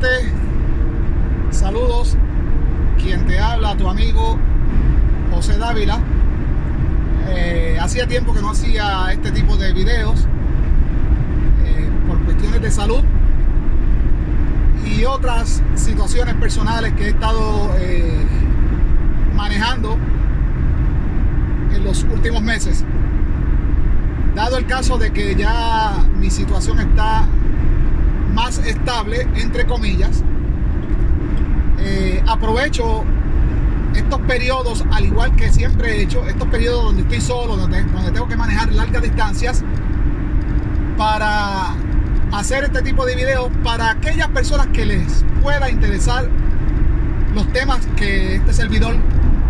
gente, saludos. Quien te habla, tu amigo José Dávila. Hacía tiempo que no hacía este tipo de videos por cuestiones de salud y otras situaciones personales que he estado manejando en los últimos meses. Dado el caso de que ya mi situación está más estable, entre comillas, aprovecho estos periodos, al igual que siempre he hecho, estos periodos donde estoy solo, donde tengo que manejar largas distancias, para hacer este tipo de videos para aquellas personas que les pueda interesar los temas que este servidor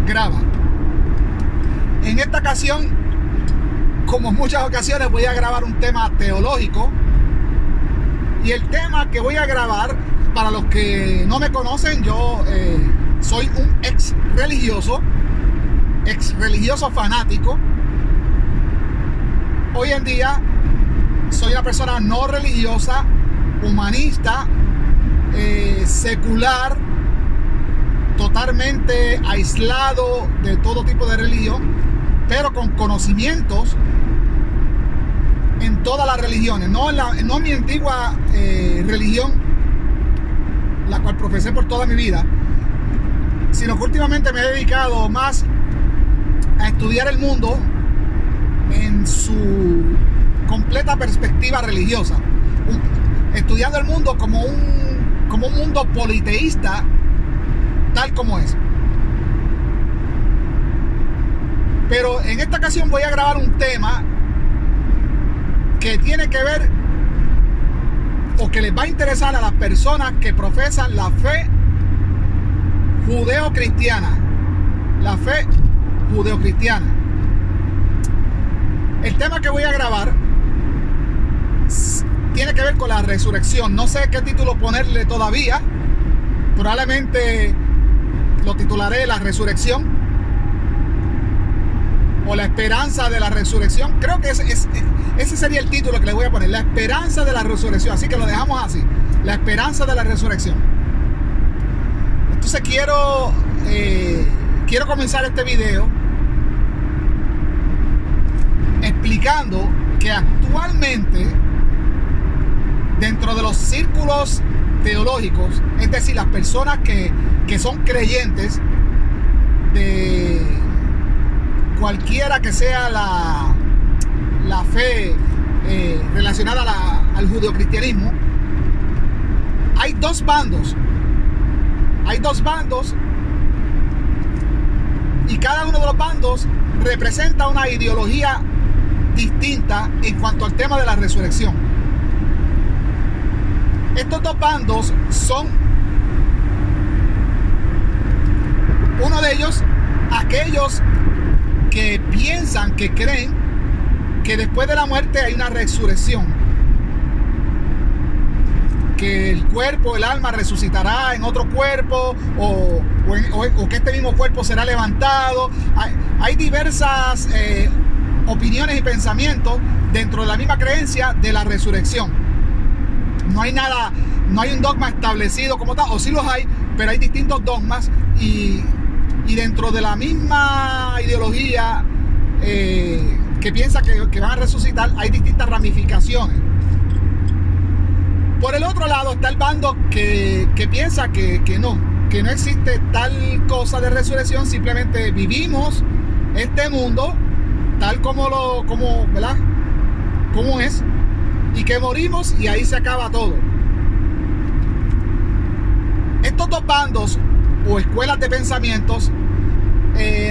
graba. En esta ocasión, como en muchas ocasiones, voy a grabar un tema teológico, y el tema que voy a grabar, para los que no me conocen, yo soy un ex religioso fanático. Hoy en día soy una persona no religiosa, humanista, secular, totalmente aislado de todo tipo de religión, pero con conocimientos en todas las religiones, no en mi antigua religión, la cual profesé por toda mi vida, sino que últimamente me he dedicado más a estudiar el mundo en su completa perspectiva religiosa, estudiando el mundo como un mundo politeísta, tal como es. Pero en esta ocasión voy a grabar un tema que tiene que ver, o que les va a interesar a las personas que profesan la fe judeo-cristiana. La fe judeo-cristiana. El tema que voy a grabar tiene que ver con la resurrección. No sé qué título ponerle todavía. Probablemente lo titularé La Resurrección, o La Esperanza de la Resurrección. Creo que ese sería el título que le voy a poner, La Esperanza de la Resurrección. Así que lo dejamos así, La Esperanza de la Resurrección. Entonces quiero comenzar este video explicando que actualmente, dentro de los círculos teológicos, es decir, las personas que son creyentes de cualquiera que sea la fe relacionada al judeocristianismo, hay dos bandos, y cada uno de los bandos representa una ideología distinta en cuanto al tema de la resurrección. Estos dos bandos son, uno de ellos, aquellos que piensan, que creen que después de la muerte hay una resurrección, que el cuerpo, el alma resucitará en otro cuerpo, o que este mismo cuerpo será levantado. Hay diversas opiniones y pensamientos dentro de la misma creencia de la resurrección. No hay un dogma establecido como tal, o sí los hay, pero hay distintos dogmas, y dentro de la misma ideología que piensa que van a resucitar, hay distintas ramificaciones. Por el otro lado está el bando que piensa que no existe tal cosa de resurrección, simplemente vivimos este mundo tal ¿verdad? Como es, y que morimos y ahí se acaba todo. Estos dos bandos o escuelas de pensamientos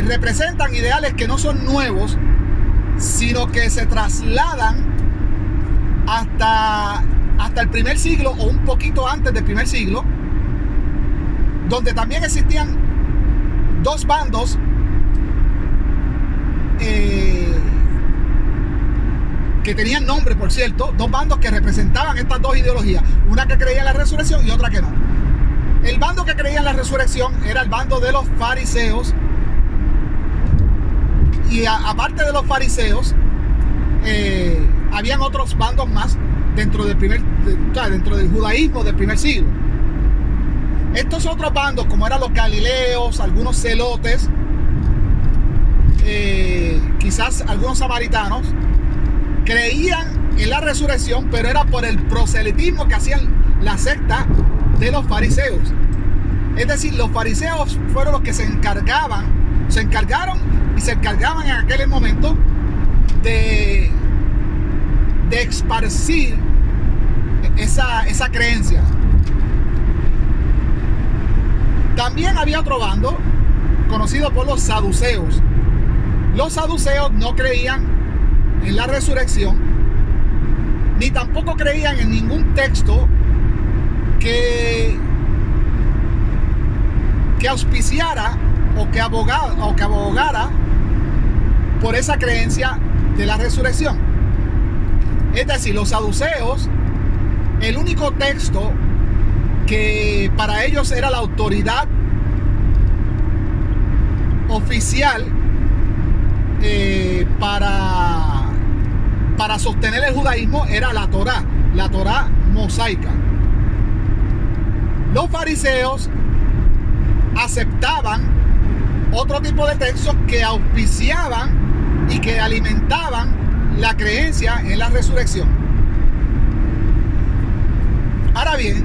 representan ideales que no son nuevos, sino que se trasladan hasta el primer siglo, o un poquito antes del primer siglo, donde también existían dos bandos que tenían nombre, por cierto, dos bandos que representaban estas dos ideologías, una que creía en la resurrección y otra que no. El bando que creía en la resurrección era el bando de los fariseos, y aparte de los fariseos, habían otros bandos más dentro del judaísmo del primer siglo. Estos otros bandos, como eran los galileos, algunos celotes, quizás algunos samaritanos, creían en la resurrección, pero era por el proselitismo que hacían la secta de los fariseos. Es decir, los fariseos fueron los que se encargaron en aquel momento de esparcir esa creencia. También había otro bando conocido por los saduceos. Los saduceos no creían en la resurrección, ni tampoco creían en ningún texto que auspiciara o que abogara por esa creencia de la resurrección. Es decir, los saduceos, el único texto que para ellos era la autoridad oficial para sostener el judaísmo era la Torá mosaica. Los fariseos aceptaban otro tipo de textos que auspiciaban y que alimentaban la creencia en la resurrección. Ahora bien,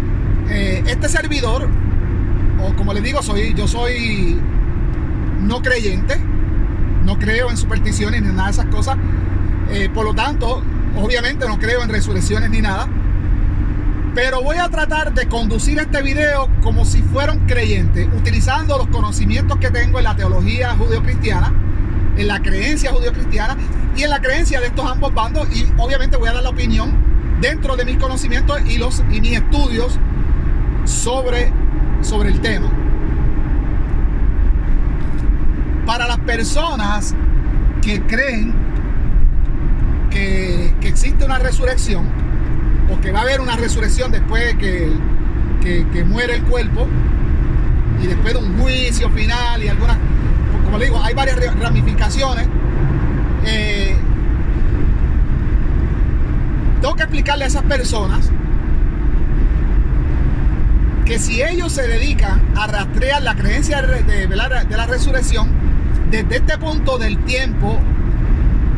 este servidor, o como les digo, yo soy no creyente, no creo en supersticiones ni nada de esas cosas, por lo tanto, obviamente no creo en resurrecciones ni nada, pero voy a tratar de conducir este video como si fuera un creyente, utilizando los conocimientos que tengo en la teología judeocristiana, en la creencia judeocristiana y en la creencia de estos ambos bandos, y obviamente voy a dar la opinión dentro de mis conocimientos y mis estudios sobre el tema. Para las personas que creen que existe una resurrección, o que va a haber una resurrección después de que muere el cuerpo, y después de un juicio final y algunas, como le digo, hay varias ramificaciones, tengo que explicarle a esas personas que si ellos se dedican a rastrear la creencia de la resurrección desde este punto del tiempo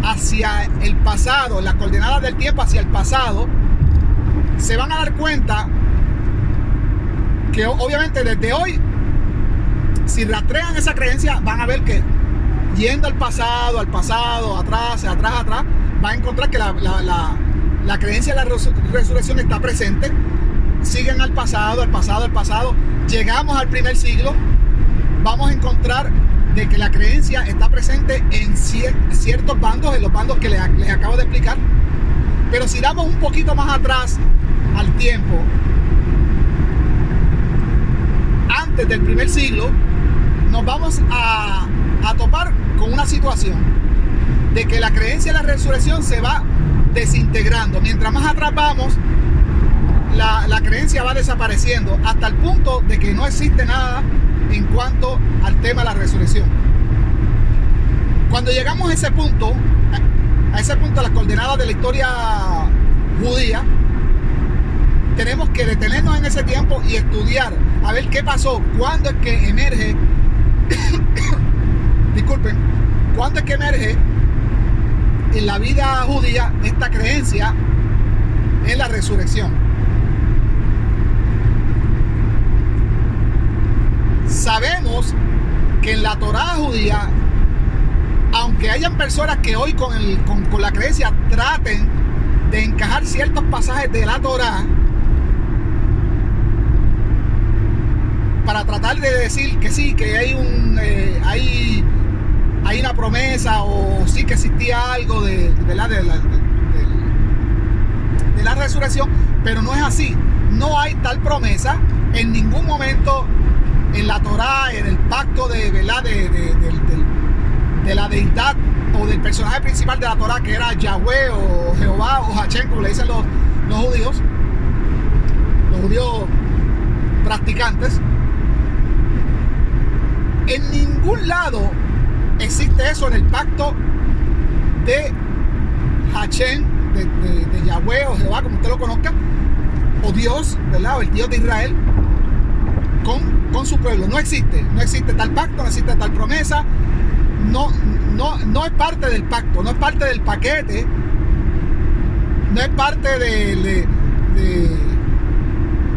hacia el pasado, las coordenadas del tiempo hacia el pasado, se van a dar cuenta que obviamente desde hoy, si rastrean esa creencia, van a ver que yendo al pasado, atrás, va a encontrar que la creencia de la resurrección está presente. Siguen al pasado, llegamos al primer siglo, vamos a encontrar de que la creencia está presente en ciertos bandos, en los bandos que les acabo de explicar. Pero si damos un poquito más atrás al tiempo, antes del primer siglo, nos vamos a topar con una situación de que la creencia de la resurrección se va desintegrando. Mientras más atrás vamos, la creencia va desapareciendo hasta el punto de que no existe nada en cuanto al tema de la resurrección. Cuando llegamos a ese punto de las coordenadas de la historia judía, tenemos que detenernos en ese tiempo y estudiar a ver qué pasó, cuándo es que emerge disculpen, cuándo es que emerge en la vida judía esta creencia en la resurrección. Sabemos que en la Torá judía, aunque hayan personas que hoy con la creencia traten de encajar ciertos pasajes de la Torá para tratar de decir que sí, que hay una promesa, o sí que existía algo de la resurrección, pero no es así. No hay tal promesa en ningún momento en la Torá, en el pacto de la deidad o del personaje principal de la Torá, que era Yahweh o Jehová o Hachén, como le dicen los judíos practicantes. En ningún lado existe eso en el pacto de Hachén, de Yahweh o Jehová, como usted lo conozca, o Dios, ¿verdad? O el Dios de Israel. con su pueblo. No existe tal pacto, no existe tal promesa. No es parte del pacto, no es parte del paquete, no es parte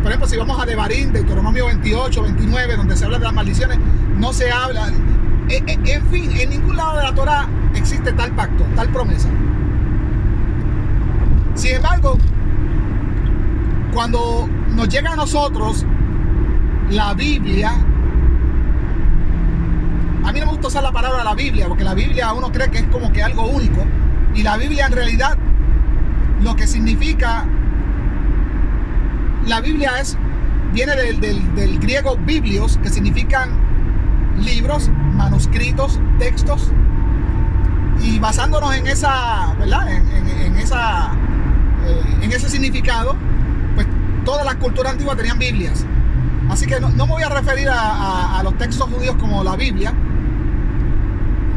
por ejemplo, si vamos a Devarim, Deuteronomio 28, 29, donde se habla de las maldiciones, no se habla. En fin, en ningún lado de la Torá existe tal pacto, tal promesa. Sin embargo, cuando nos llega a nosotros la Biblia, a mí no me gusta usar la palabra la Biblia, porque la Biblia uno cree que es como que algo único, y la Biblia en realidad lo que significa, la Biblia viene del griego biblios, que significan libros, manuscritos, textos, y basándonos en esa, ¿verdad? En ese significado, pues todas las culturas antiguas tenían Biblias. Así que no me voy a referir a los textos judíos como la Biblia,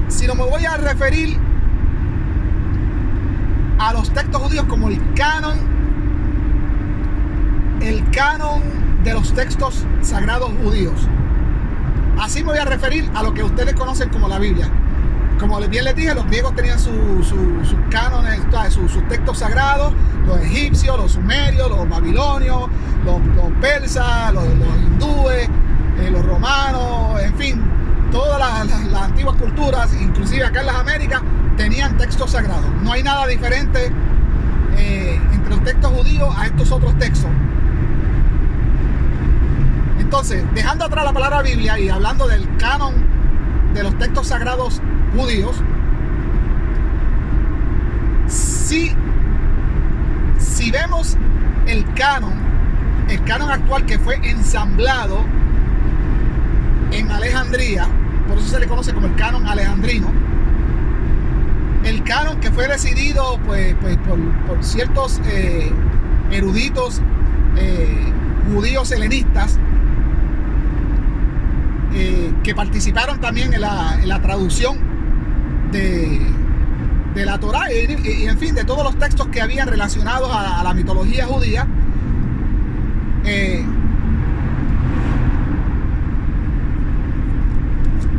sino me voy a referir a los textos judíos como el canon de los textos sagrados judíos. Así me voy a referir a lo que ustedes conocen como la Biblia. Como bien les dije, los griegos tenían sus cánones, sus textos sagrados, los egipcios, los sumerios, los babilonios, los persas, los hindúes, los romanos, en fin, todas las antiguas culturas, inclusive acá en las Américas, tenían textos sagrados. No hay nada diferente entre los textos judíos a estos otros textos. Entonces, dejando atrás la palabra Biblia y hablando del canon de los textos sagrados judíos, si vemos el canon actual que fue ensamblado en Alejandría, por eso se le conoce como el canon alejandrino, el canon que fue decidido pues por ciertos eruditos judíos helenistas, que participaron también en la traducción de la Torá y en fin, de todos los textos que habían relacionados a la mitología judía.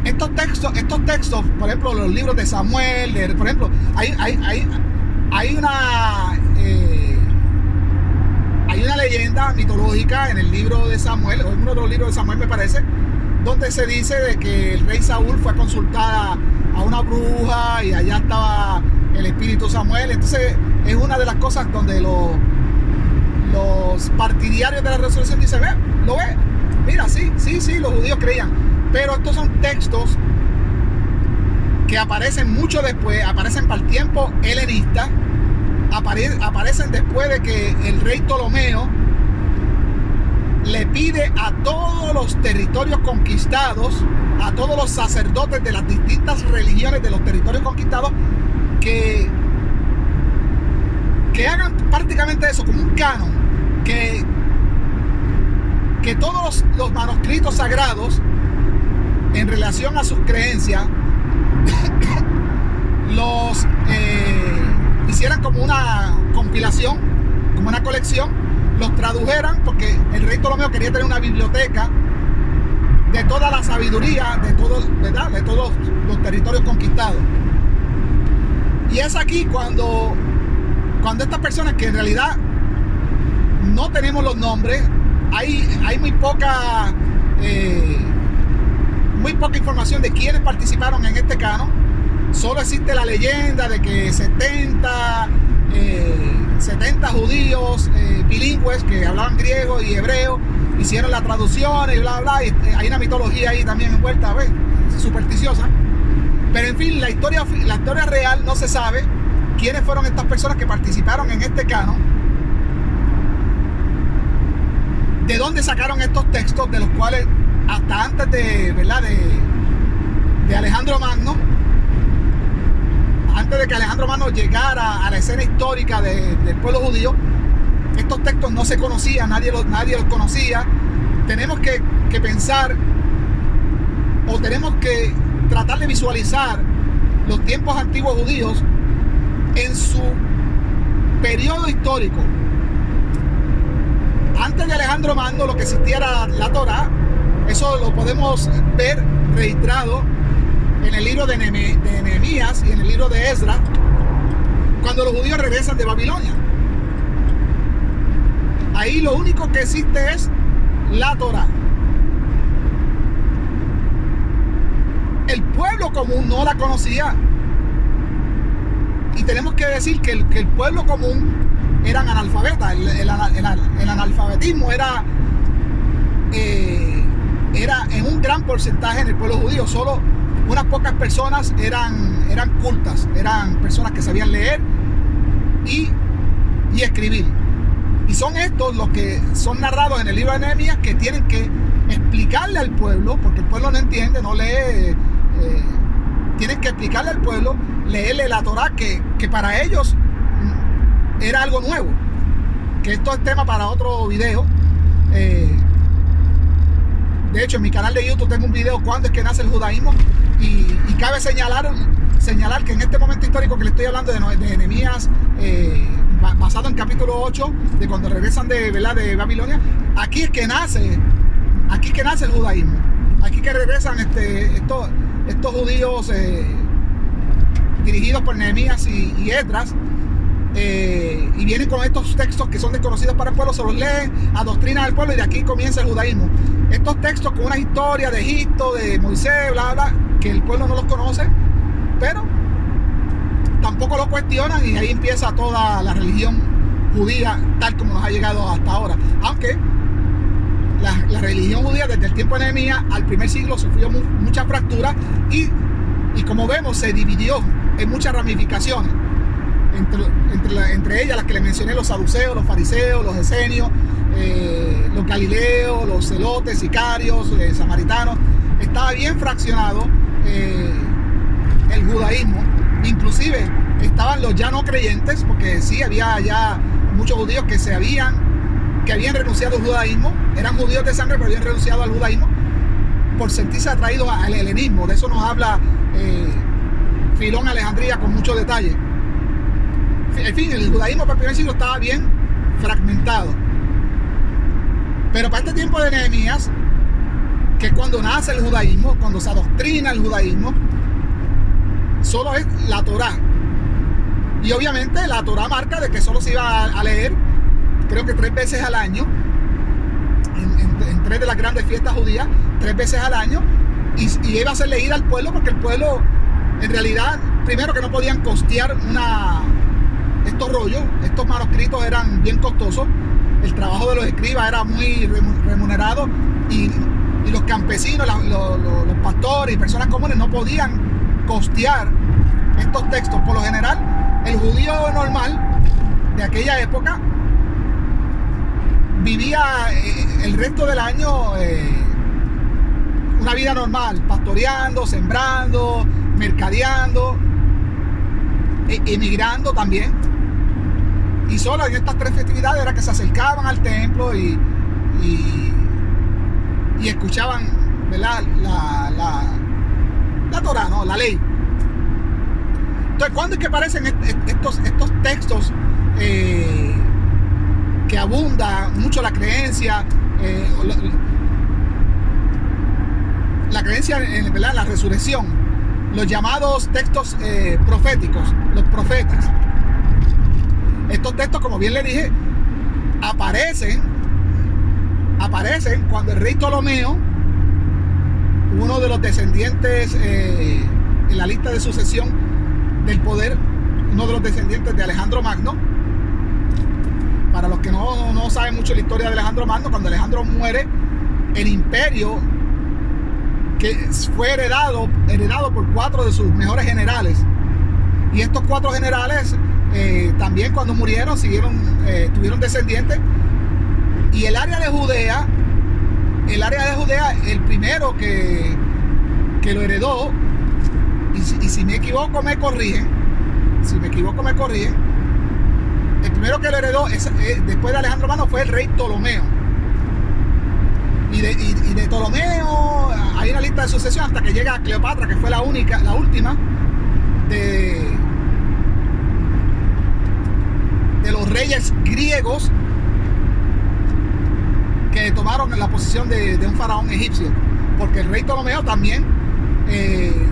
Estos textos, por ejemplo, los libros de Samuel, por ejemplo, hay una leyenda mitológica en el libro de Samuel, o en uno de los libros de Samuel me parece, donde se dice de que el rey Saúl fue a consultar a una bruja y allá estaba el espíritu Samuel. Entonces es una de las cosas donde los partidarios de la resurrección dicen, ¿lo ve? Mira, sí, los judíos creían. Pero estos son textos que aparecen mucho después, aparecen para el tiempo helenista, aparecen después de que el rey Ptolomeo le pide a todos los territorios conquistados, a todos los sacerdotes de las distintas religiones de los territorios conquistados, que hagan prácticamente eso, como un canon, que todos los manuscritos sagrados en relación a sus creencias los hicieran como una compilación, como una colección, los tradujeran, porque el rey Ptolomeo quería tener una biblioteca de toda la sabiduría de todos, ¿verdad?, de todos los territorios conquistados. Y es aquí cuando estas personas, que en realidad no tenemos los nombres, hay muy poca información de quiénes participaron en este canon. Solo existe la leyenda de que 70 judíos bilingües que hablaban griego y hebreo hicieron la traducción y bla bla, y hay una mitología ahí también envuelta, ¿ves?, supersticiosa. Pero en fin, la historia real no se sabe quiénes fueron estas personas que participaron en este canon, de dónde sacaron estos textos, de los cuales hasta antes de Alejandro Magno, antes de que Alejandro Magno llegara a la escena histórica del pueblo judío, estos textos no se conocían, nadie los conocía. Tenemos que pensar, o tenemos que tratar de visualizar los tiempos antiguos judíos en su periodo histórico. Antes de Alejandro Magno, lo que existía era la Torá, Eso lo podemos ver registrado en el libro de Nehemías y en el libro de Esdras, cuando los judíos regresan de Babilonia. Ahí lo único que existe es la Torá. El pueblo común no la conocía. Y tenemos que decir que el pueblo común eran analfabetas. El analfabetismo era en un gran porcentaje en el pueblo judío. Solo unas pocas personas eran cultas, eran personas que sabían leer y escribir. Y son estos los que son narrados en el libro de Nehemías, que tienen que explicarle al pueblo, porque el pueblo no entiende, no lee. Tienen que explicarle al pueblo, leerle la Torá, que para ellos era algo nuevo. Que esto es tema para otro video. De hecho, en mi canal de YouTube tengo un video cuándo es que nace el judaísmo, y cabe señalar que en este momento histórico que le estoy hablando de Nehemías, basado en capítulo 8, de cuando regresan de Babilonia, aquí es que nace el judaísmo. Aquí que regresan estos judíos dirigidos por Nehemías y Esdras, y vienen con estos textos que son desconocidos para el pueblo, se los leen, adoctrinan al pueblo, y de aquí comienza el judaísmo. Estos textos con una historia de Egipto, de Moisés, bla, bla, que el pueblo no los conoce, pero tampoco lo cuestionan, y ahí empieza toda la religión judía tal como nos ha llegado hasta ahora. Aunque la religión judía desde el tiempo de Nehemías al primer siglo sufrió muchas fracturas, y como vemos se dividió en muchas ramificaciones. Entre ellas las que les mencioné: los saduceos, los fariseos, los esenios, los galileos, los celotes, sicarios, samaritanos. Estaba bien fraccionado el judaísmo. Inclusive estaban los ya no creyentes, porque sí había ya muchos judíos que habían renunciado al judaísmo, eran judíos de sangre pero habían renunciado al judaísmo por sentirse atraídos al helenismo. De eso nos habla Filón Alejandría con mucho detalle. En fin, el judaísmo para el primer siglo estaba bien fragmentado. Pero para este tiempo de Nehemías, que es cuando nace el judaísmo, cuando se adoctrina el judaísmo, solo es la Torá. Y obviamente la Torá marca de que solo se iba a leer, creo que 3 veces al año, en 3 de las grandes fiestas judías, 3 veces al año, y iba a ser leída al pueblo, porque el pueblo, en realidad, primero que no podían costear estos rollos, estos manuscritos eran bien costosos, el trabajo de los escribas era muy remunerado, y los campesinos, los pastores y personas comunes no podían costear estos textos. Por lo general, el judío normal de aquella época vivía el resto del año una vida normal, pastoreando, sembrando, mercadeando, emigrando también. Y solo en estas 3 festividades era que se acercaban al templo y escuchaban, ¿verdad?, la Torá, ¿no?, la ley. Entonces, ¿cuándo es que aparecen estos textos que abunda mucho la creencia, la creencia en, ¿verdad?, la resurrección? Los llamados textos proféticos, los profetas. Estos textos, como bien le dije, aparecen cuando el rey Ptolomeo, uno de los descendientes en la lista de sucesión del poder, uno de los descendientes de Alejandro Magno. Para los que no saben mucho la historia de Alejandro Magno, cuando Alejandro muere, el imperio, que fue heredado por 4 de sus mejores generales, y estos 4 generales también cuando murieron tuvieron descendientes, y el área de Judea, el primero que lo heredó, y si me equivoco me corrigen, el primero que lo heredó después de Alejandro Magno fue el rey Ptolomeo. Y de Ptolomeo hay una lista de sucesión hasta que llega a Cleopatra, que fue la última de los reyes griegos que tomaron la posición de un faraón egipcio, porque el rey Ptolomeo también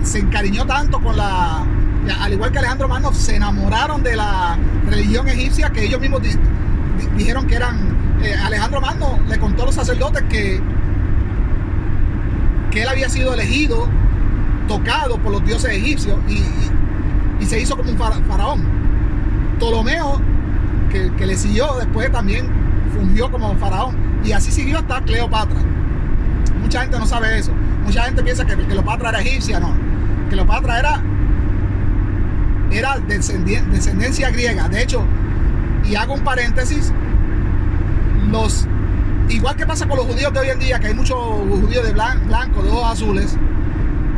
se encariñó tanto con al igual que Alejandro Magno, se enamoraron de la religión egipcia, que ellos mismos dijeron que eran, Alejandro Magno le contó a los sacerdotes que él había sido elegido, tocado por los dioses egipcios, y se hizo como un faraón. Ptolomeo, que le siguió después, también fungió como faraón, y así siguió hasta Cleopatra. Mucha gente no sabe eso. Mucha gente piensa que Cleopatra era egipcia. No, Cleopatra era descendencia griega. De hecho, y hago un paréntesis, igual que pasa con los judíos de hoy en día, que hay muchos judíos de blanco, de ojos azules,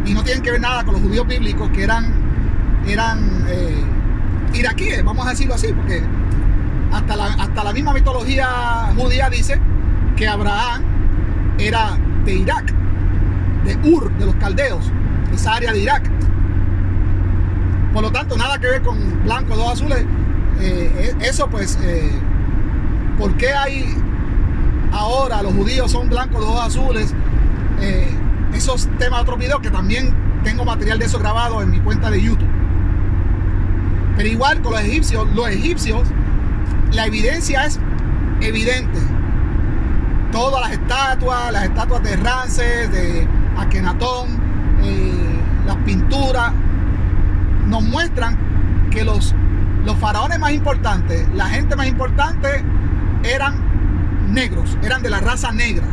y no tienen que ver nada con los judíos bíblicos, que eran iraquíes, vamos a decirlo así, porque hasta la misma mitología judía dice que Abraham era de Irak, de Ur, de los caldeos, de esa área de Irak. Por lo tanto, nada que ver con blanco, de ojos azules. Eso pues, ¿por qué hay ahora los judíos son blancos, de ojos azules? Esos temas de otros videos, que también tengo material de eso grabado en mi cuenta de YouTube. Pero igual con los egipcios, la evidencia es evidente. Todas las estatuas de Ramses, de Akenatón, las pinturas, nos muestran que los faraones más importantes, la gente más importante, eran negros, eran de la raza negra.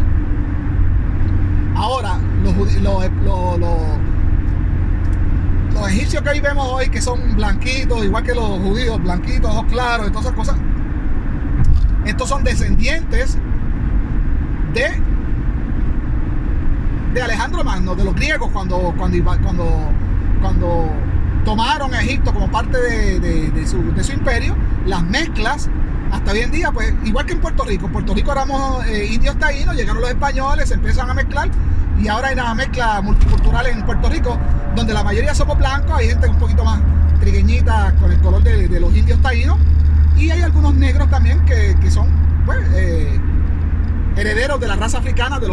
Ahora, los egipcios que hoy vemos hoy, que son blanquitos, igual que los judíos, blanquitos, ojos claros y todas esas cosas, estos son descendientes de Alejandro Magno, de los griegos, cuando tomaron a Egipto como parte de su imperio. Las mezclas hasta hoy en día, pues igual que en Puerto Rico éramos indios taínos, llegaron los españoles, se empiezan a mezclar, y ahora hay una mezcla multicultural en Puerto Rico, donde la mayoría somos blancos, hay gente un poquito más trigueñita con el color de los indios taínos, y hay algunos negros también que son pues, herederos de la raza africana, de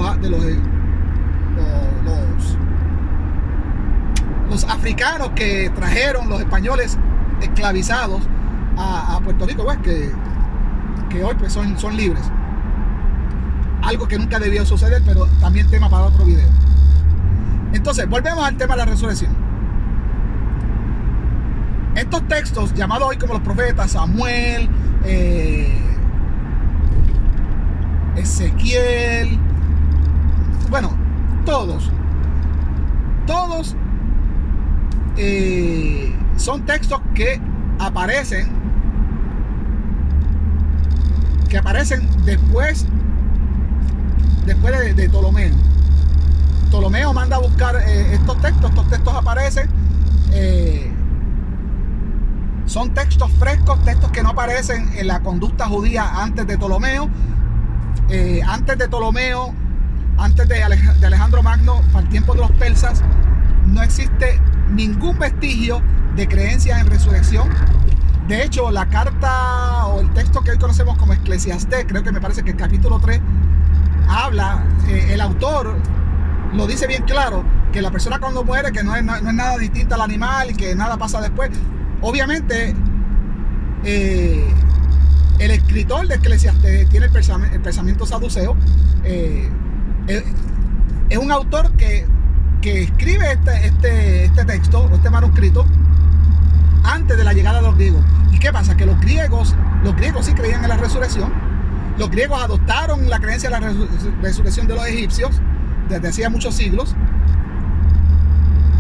los africanos que trajeron los españoles esclavizados a Puerto Rico, pues, que hoy pues, son libres. Algo que nunca debió suceder, pero también tema para otro video. Entonces, volvemos al tema de la resurrección. Estos textos, llamados hoy como los profetas, Samuel, Ezequiel, bueno, todos son textos que aparecen después de Ptolomeo. Ptolomeo manda a buscar estos textos aparecen, son textos frescos, textos que no aparecen en la conducta judía antes de Ptolomeo. Antes de Alejandro Magno, para el tiempo de los persas, no existe ningún vestigio de creencia en resurrección. De hecho, la carta o el texto que hoy conocemos como Eclesiastés, creo que me parece que el capítulo 3 habla, el autor lo dice bien claro, que la persona cuando muere, que no es nada distinta al animal y que nada pasa después. Obviamente, el escritor de Eclesiastés tiene el pensamiento saduceo. Es un autor que escribe este texto, este manuscrito, antes de la llegada de los griegos. ¿Y qué pasa? Que los griegos sí creían en la resurrección. Los griegos adoptaron la creencia de la resurrección de los egipcios desde hacía muchos siglos.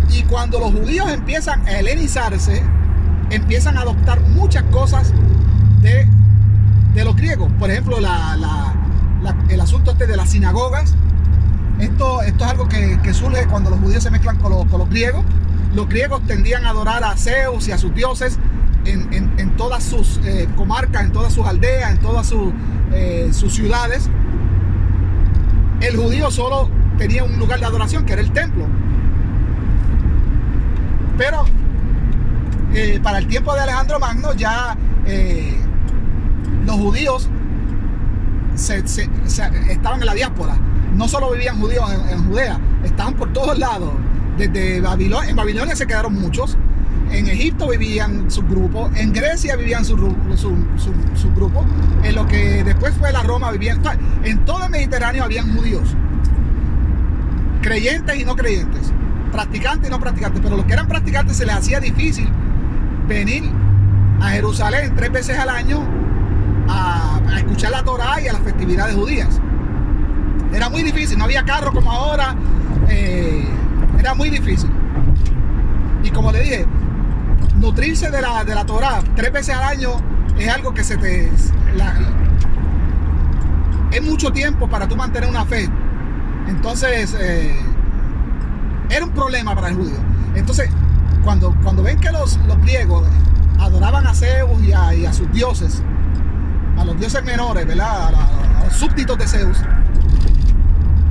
Y cuando los judíos empiezan a helenizarse, empiezan a adoptar muchas cosas de los griegos. Por ejemplo, el asunto de las sinagogas. Esto es algo que surge cuando los judíos se mezclan con los griegos. Los griegos tendían a adorar a Zeus y a sus dioses en todas sus comarcas, en todas sus aldeas, en todas sus ciudades. El judío solo tenía un lugar de adoración, que era el templo. Pero para el tiempo de Alejandro Magno, ya los judíos estaban en la diáspora. No solo vivían judíos en Judea, estaban por todos lados. Desde Babilonia, en Babilonia se quedaron muchos. En Egipto vivían sus grupos, en Grecia vivían sus grupos, en lo que después fue la Roma vivían. En todo el Mediterráneo habían judíos, creyentes y no creyentes, practicantes y no practicantes, pero los que eran practicantes se les hacía difícil venir a Jerusalén 3 veces al año a escuchar la Torá y a las festividades judías. Era muy difícil, no había carro como ahora, era muy difícil. Y como le dije, nutrirse de la Torá 3 veces al año es algo que es mucho tiempo para tú mantener una fe. Entonces era un problema para el judío. Entonces cuando ven que los griegos adoraban a Zeus y a sus dioses, a los dioses menores, ¿verdad? A los súbditos de Zeus,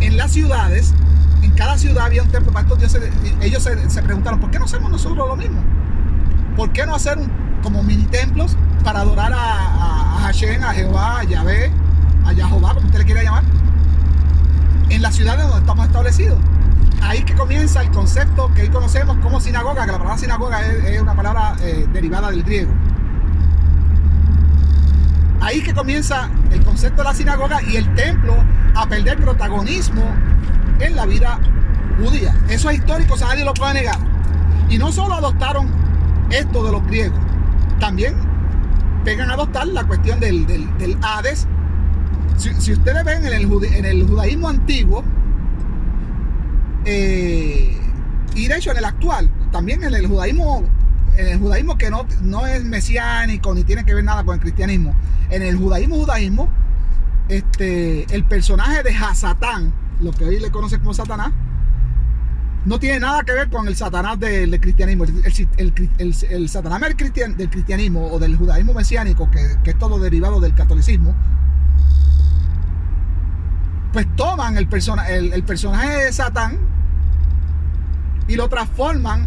en las ciudades, en cada ciudad había un templo para estos dioses. Ellos se preguntaron, ¿por qué no hacemos nosotros lo mismo? ¿Por qué no hacer como mini templos para adorar a Hashem, a Jehová, a Yahvé, a Yahová, como usted le quiera llamar, en las ciudades donde estamos establecidos? Ahí que comienza el concepto que hoy conocemos como sinagoga, que la palabra sinagoga es una palabra derivada del griego. Ahí que comienza el concepto de la sinagoga y el templo a perder protagonismo en la vida judía. Eso es histórico, o sea, nadie lo puede negar. Y no solo adoptaron esto de los griegos, también pegan a adoptar la cuestión del Hades. Si ustedes ven en el judaísmo antiguo, y de hecho en el actual, también en el judaísmo que no es mesiánico ni tiene que ver nada con el cristianismo, en el judaísmo, el personaje de Hasatán, lo que hoy le conoce como Satanás, no tiene nada que ver con el Satanás del cristianismo. El Satanás del cristianismo o del judaísmo mesiánico, que es todo derivado del catolicismo, pues toman el personaje de Satán y lo transforman,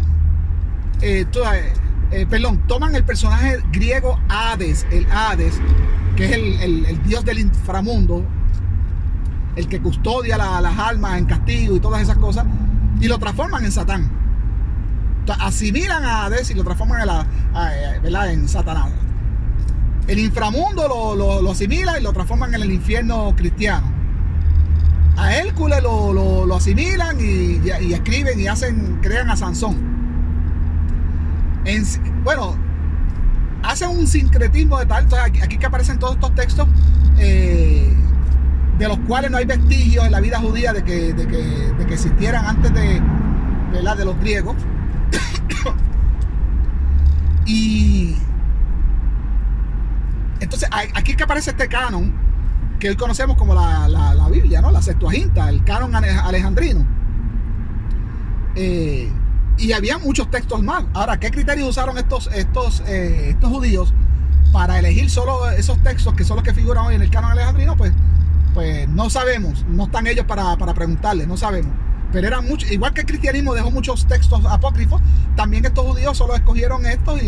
toman el personaje griego Hades, el Hades, que es el dios del inframundo, el que custodia las almas en castigo y todas esas cosas, y lo transforman en Satán. Entonces, asimilan a Hades y lo transforman en Satanás. El inframundo lo asimilan y lo transforman en el infierno cristiano. A Hércules lo asimilan y escriben y crean a Sansón. Hacen un sincretismo de tal. Entonces, aquí que aparecen todos estos textos de los cuales no hay vestigios en la vida judía de que existieran antes de los griegos. Y entonces aquí que aparece este canon que hoy conocemos como la Biblia, ¿no? La Septuaginta, el canon alejandrino. Y había muchos textos más. Ahora, ¿qué criterios usaron estos judíos para elegir solo esos textos que son los que figuran hoy en el canon alejandrino? Pues no sabemos, no están ellos para preguntarles, no sabemos. Pero eran muchos, igual que el cristianismo dejó muchos textos apócrifos, también estos judíos solo escogieron estos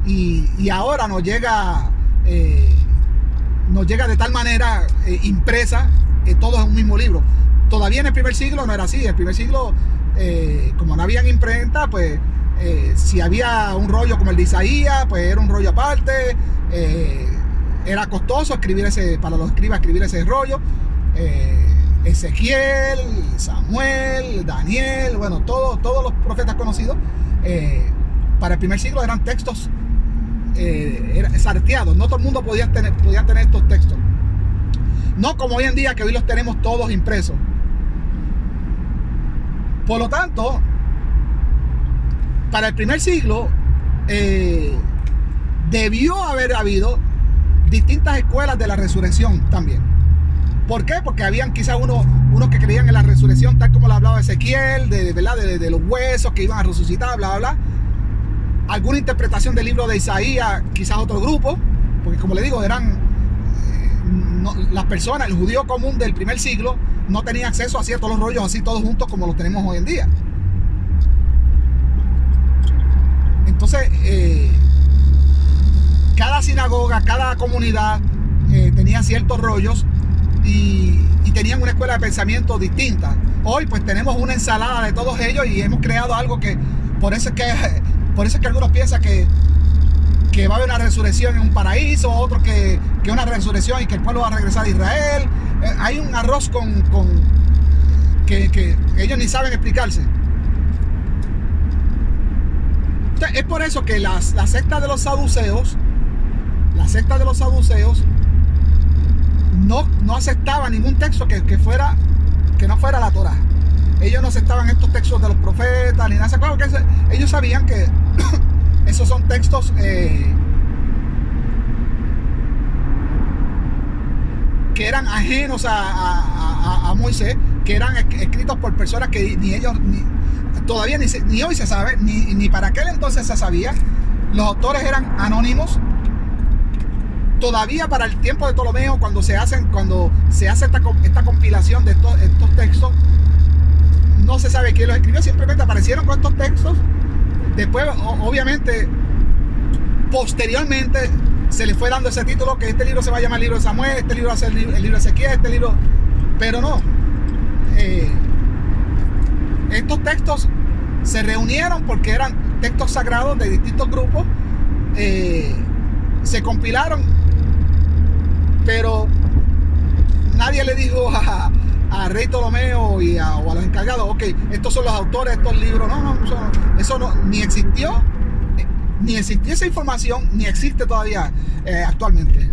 y ahora nos llega de tal manera impresa, todo es un mismo libro. Todavía en el primer siglo no era así. En el primer siglo, como no habían imprenta, pues si había un rollo como el de Isaías, pues era un rollo aparte. Era costoso para los escribas escribir ese rollo. Ezequiel, Samuel, Daniel, bueno, todos los profetas conocidos para el primer siglo eran textos sarteados. No todo el mundo podía tener estos textos, no como hoy en día, que hoy los tenemos todos impresos. Por lo tanto, para el primer siglo debió haber habido distintas escuelas de la resurrección también. ¿Por qué? Porque habían quizás unos que creían en la resurrección, tal como lo hablaba Ezequiel, de los huesos que iban a resucitar, bla, bla, bla. Alguna interpretación del libro de Isaías, quizás otro grupo, porque como le digo, las personas, el judío común del primer siglo, no tenía acceso a ciertos los rollos así todos juntos como los tenemos hoy en día. Entonces, cada sinagoga, cada comunidad tenía ciertos rollos y tenían una escuela de pensamiento distinta. Hoy pues tenemos una ensalada de todos ellos y hemos creado algo que por eso es que algunos piensan que va a haber una resurrección en un paraíso, otros que una resurrección y que el pueblo va a regresar a Israel. Hay un arroz que ellos ni saben explicarse. Entonces, es por eso que la secta de los saduceos no aceptaba ningún texto que no fuera la Torá. Ellos no aceptaban estos textos de los profetas ni nada. Claro que ellos sabían que esos son textos que eran ajenos a Moisés, que eran escritos por personas que ni ellos todavía ni hoy se sabe, ni para aquel entonces se sabía. Los autores eran anónimos. Todavía para el tiempo de Ptolomeo, cuando se hace esta compilación de estos textos, no se sabe quién los escribió, simplemente aparecieron con estos textos. Después, obviamente, posteriormente se le fue dando ese título, que este libro se va a llamar el libro de Samuel, este libro va a ser el libro de Ezequiel, este libro... Pero no. Estos textos se reunieron porque eran textos sagrados de distintos grupos. Se compilaron, pero nadie le dijo a Rey Ptolomeo o a los encargados, ok, estos son los autores de estos libros. Eso no, ni existió esa información, ni existe todavía actualmente.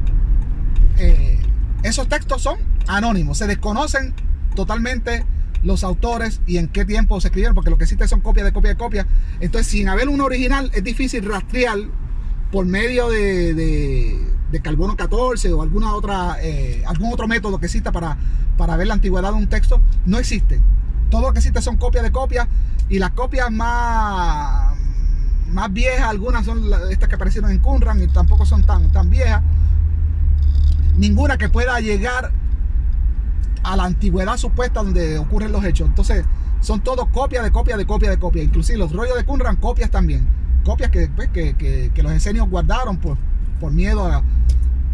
Esos textos son anónimos, se desconocen totalmente los autores y en qué tiempo se escribieron, porque lo que existe son copias de copias de copias. Entonces, sin haber un original, es difícil rastrear por medio de carbono 14 o algún otro método que exista para ver la antigüedad de un texto. No existe. Todo lo que existe son copias de copias, y las copias más viejas, algunas son estas que aparecieron en Qumran y tampoco son tan viejas. Ninguna que pueda llegar a la antigüedad supuesta donde ocurren los hechos. Entonces son todos copias de copias de copias de copias. Inclusive los rollos de Qumran, copias también. Copias que los esenios guardaron por miedo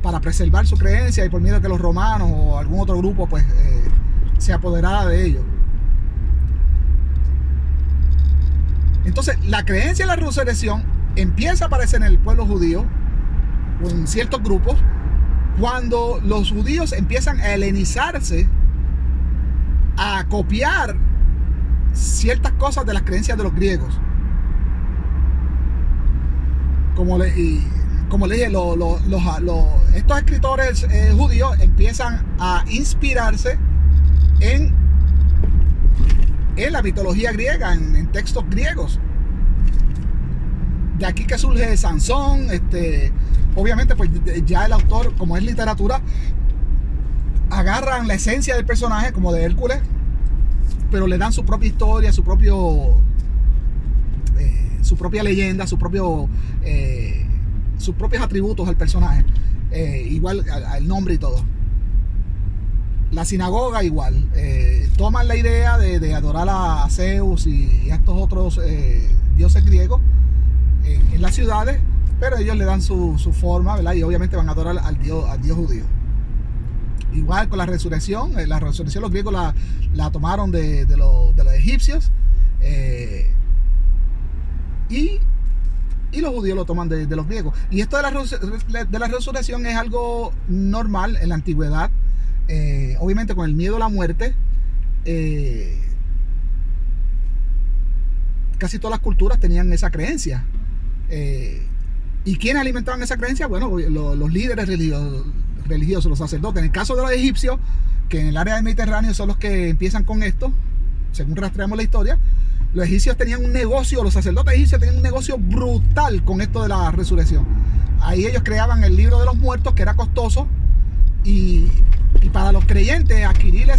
para preservar su creencia, y por miedo a que los romanos o algún otro grupo pues se apoderara de ellos. Entonces la creencia en la resurrección empieza a aparecer en el pueblo judío o en ciertos grupos cuando los judíos empiezan a helenizarse, a copiar ciertas cosas de las creencias de los griegos. Como le dije, estos escritores judíos empiezan a inspirarse en la mitología griega, en textos griegos. De aquí que surge Sansón. Obviamente pues ya el autor, como es literatura, agarran la esencia del personaje, como de Hércules, pero le dan su propia historia, su propia leyenda, sus propios atributos al personaje, igual al nombre y todo. La sinagoga igual, toman la idea de adorar a Zeus y a estos otros dioses griegos en las ciudades, pero ellos le dan su forma, ¿verdad? Y obviamente van a adorar al Dios judío. Igual con la resurrección los griegos la tomaron de los egipcios, y los judíos lo toman de los griegos. Y esto de la resurrección es algo normal en la antigüedad. Obviamente con el miedo a la muerte, casi todas las culturas tenían esa creencia. ¿Y quiénes alimentaban esa creencia? Bueno, los líderes religiosos, los sacerdotes. En el caso de los egipcios, que en el área del Mediterráneo son los que empiezan con esto, según rastreamos la historia, los egipcios tenían un negocio, los sacerdotes egipcios tenían un negocio brutal con esto de la resurrección. Ahí ellos creaban el libro de los muertos, que era costoso, y para los creyentes adquirir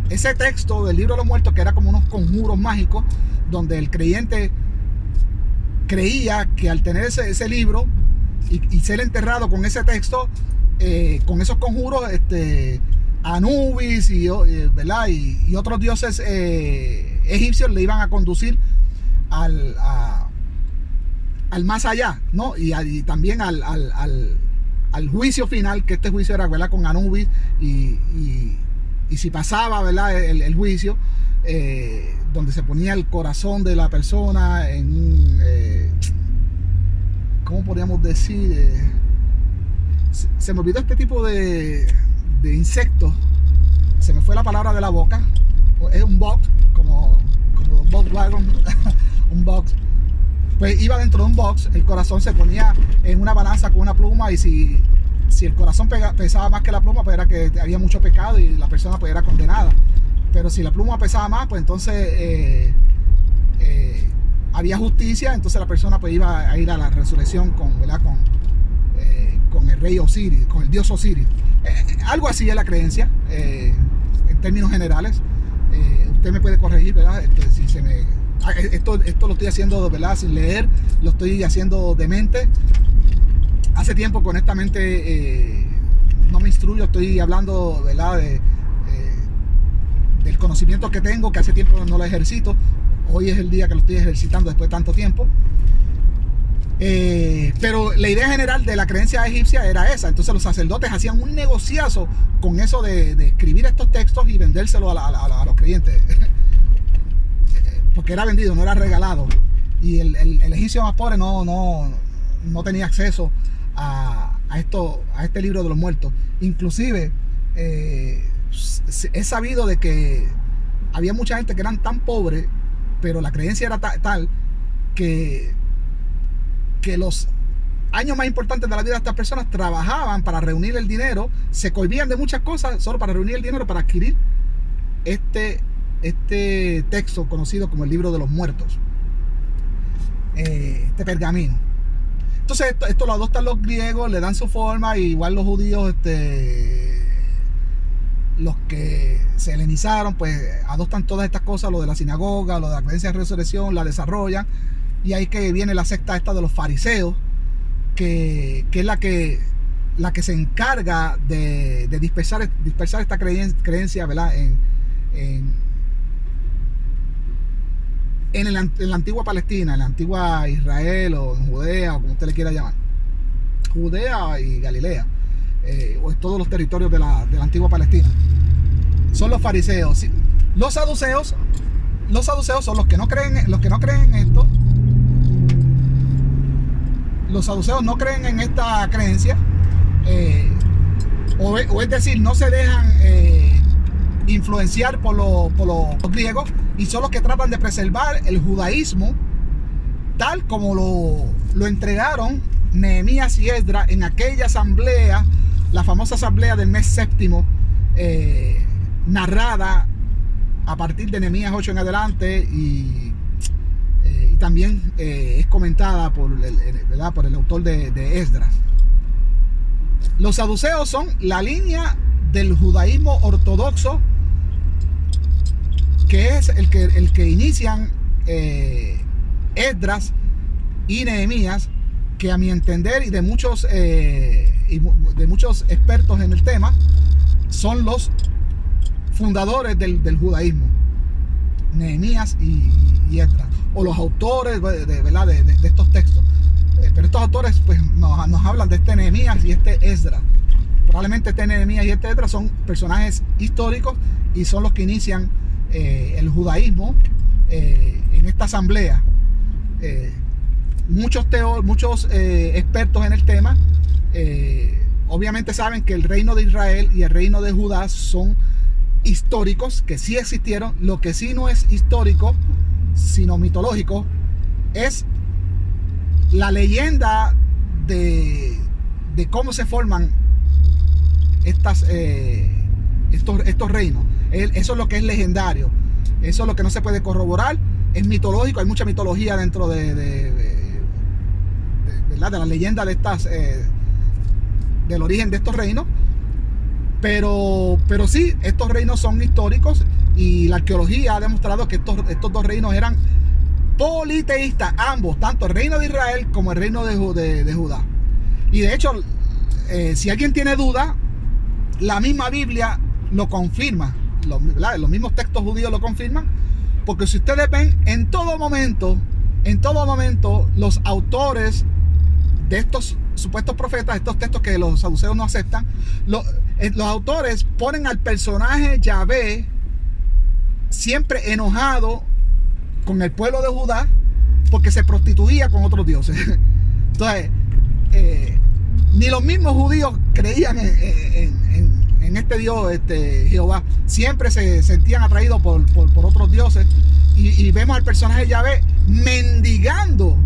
ese texto del libro de los muertos, que era como unos conjuros mágicos, donde el creyente creía que al tener ese libro y ser enterrado con ese texto, con esos conjuros, Anubis ¿verdad? y otros dioses egipcios le iban a conducir al más allá, ¿no? Y también al al juicio final, que este juicio era, ¿verdad?, con Anubis, y si pasaba, ¿verdad?, el juicio, donde se ponía el corazón de la persona en un, ¿cómo podríamos decir? Se me olvidó este tipo de insectos, se me fue la palabra de la boca. Es un box, como Volkswagen, un box. Pues iba dentro de un box, el corazón se ponía en una balanza con una pluma, y si el corazón pesaba más que la pluma, pues era que había mucho pecado y la persona pues era condenada. Pero si la pluma pesaba más, pues entonces había justicia, entonces la persona pues iba a ir a la resurrección con, ¿verdad?, con el rey Osiris, con el dios Osiris. Algo así es la creencia, en términos generales. Usted me puede corregir, ¿verdad? Si se me... Esto lo estoy haciendo, ¿verdad?, sin leer, lo estoy haciendo de mente. Hace tiempo que honestamente no me instruyo, estoy hablando, ¿verdad?, del conocimiento que tengo, que hace tiempo no lo ejercito. Hoy es el día que lo estoy ejercitando después de tanto tiempo. Pero la idea general de la creencia egipcia era esa. Entonces los sacerdotes hacían un negociazo con eso de escribir estos textos y vendérselo a los creyentes. Porque era vendido, no era regalado. Y el egipcio más pobre no tenía acceso a este libro de los muertos. Inclusive es sabido de que había mucha gente que eran tan pobres, pero la creencia era tal que los años más importantes de la vida de estas personas trabajaban para reunir el dinero, se cohibían de muchas cosas solo para reunir el dinero para adquirir este texto conocido como el libro de los muertos, este pergamino. Entonces esto lo adoptan los griegos, le dan su forma, y igual los judíos, los que se helenizaron, pues adoptan todas estas cosas, lo de la sinagoga, lo de la creencia de resurrección, la desarrollan. Y ahí que viene la secta esta de los fariseos, que es la que se encarga de dispersar esta creencia, ¿verdad?, en la antigua Palestina, en la antigua Israel, o en Judea, o como usted le quiera llamar. Judea y Galilea, o en todos los territorios de la antigua Palestina. Son los fariseos. Los saduceos son los que no creen en esto. Los saduceos no creen en esta creencia, o es decir, no se dejan influenciar por los griegos, y son los que tratan de preservar el judaísmo tal como lo entregaron Nehemías y Esdras en aquella asamblea, la famosa asamblea del mes séptimo, narrada a partir de Nehemías 8 en adelante, y también es comentada por el autor de Esdras. Los saduceos son la línea del judaísmo ortodoxo, que es el que inician Esdras y Nehemías, que a mi entender y de muchos expertos en el tema, son los fundadores del judaísmo, Nehemías y Esdras, o los autores de estos textos. Pero estos autores pues nos hablan de este Nehemías y este Esdras. Probablemente este Nehemías y este Esdras son personajes históricos, y son los que inician el judaísmo en esta asamblea. Muchos expertos en el tema obviamente saben que el reino de Israel y el reino de Judá son históricos, que sí existieron. Lo que sí no es histórico, sino mitológico, es la leyenda de cómo se forman estos reinos. Eso es lo que es legendario, eso es lo que no se puede corroborar, es mitológico. Hay mucha mitología dentro de la leyenda de del origen de estos reinos, pero sí, estos reinos son históricos, y la arqueología ha demostrado que estos dos reinos eran politeístas, ambos, tanto el reino de Israel como el reino de Judá. Y de hecho, si alguien tiene duda, la misma Biblia lo confirma, los mismos textos judíos lo confirman, porque si ustedes ven, en todo momento los autores de estos supuestos profetas, estos textos que los saduceos no aceptan, los autores ponen al personaje Yahvé siempre enojado con el pueblo de Judá porque se prostituía con otros dioses. Entonces, ni los mismos judíos creían en este Dios, Jehová. Siempre se sentían atraídos por otros dioses. Y vemos al personaje Yahvé mendigando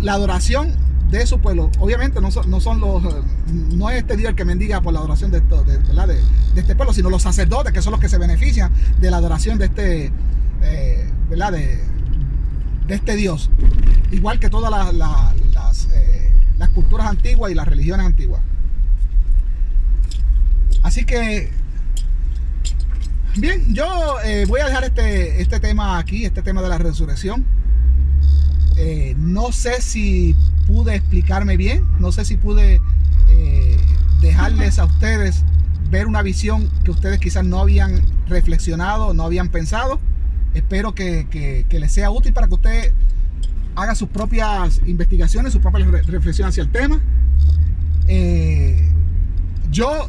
la adoración de su pueblo. Obviamente no es este Dios el que mendiga por la adoración de este pueblo, sino los sacerdotes, que son los que se benefician de la adoración de este Dios, igual que todas las culturas antiguas y las religiones antiguas. Así que bien, yo voy a dejar este tema aquí, este tema de la resurrección. No sé si pude explicarme bien, no sé si pude dejarles a ustedes ver una visión que ustedes quizás no habían reflexionado, no habían pensado. Espero que les sea útil para que usted haga sus propias investigaciones, sus propias reflexiones hacia el tema. Yo,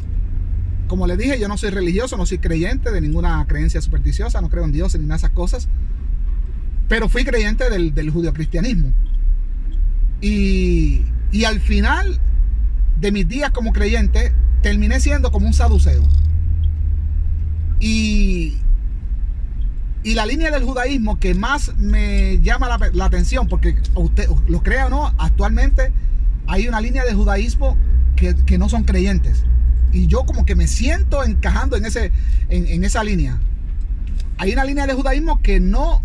como les dije, yo no soy religioso, no soy creyente de ninguna creencia supersticiosa, no creo en Dios ni nada de esas cosas, pero fui creyente del judeocristianismo. Y al final de mis días como creyente, terminé siendo como un saduceo. Y la línea del judaísmo que más me llama la atención, porque usted lo crea o no, actualmente hay una línea de judaísmo que no son creyentes. Y yo como que me siento encajando en esa línea. Hay una línea de judaísmo que no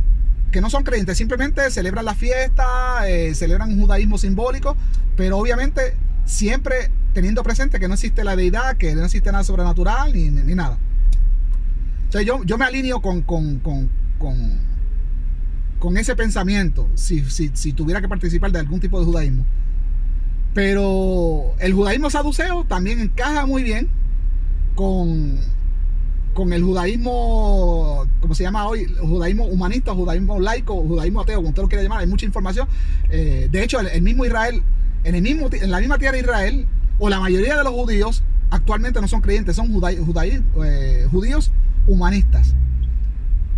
son creyentes, simplemente celebran la fiesta, celebran un judaísmo simbólico, pero obviamente siempre teniendo presente que no existe la deidad, que no existe nada sobrenatural ni nada. Entonces yo me alineo con ese pensamiento si tuviera que participar de algún tipo de judaísmo. Pero el judaísmo saduceo también encaja muy bien con el judaísmo, como se llama hoy, judaísmo humanista, judaísmo laico, judaísmo ateo, como usted lo quiera llamar. Hay mucha información. De hecho, el mismo Israel, en la misma tierra de Israel, o la mayoría de los judíos actualmente no son creyentes, son judíos humanistas.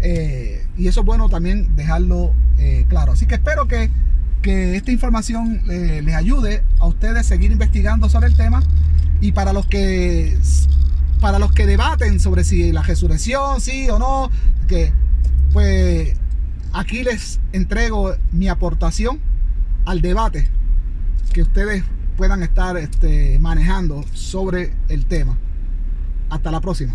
Y eso es bueno también dejarlo claro. Así que espero que esta información les ayude a ustedes a seguir investigando sobre el tema. Y para los que debaten sobre si la resurrección, sí o no, pues aquí les entrego mi aportación al debate que ustedes puedan estar manejando sobre el tema. Hasta la próxima.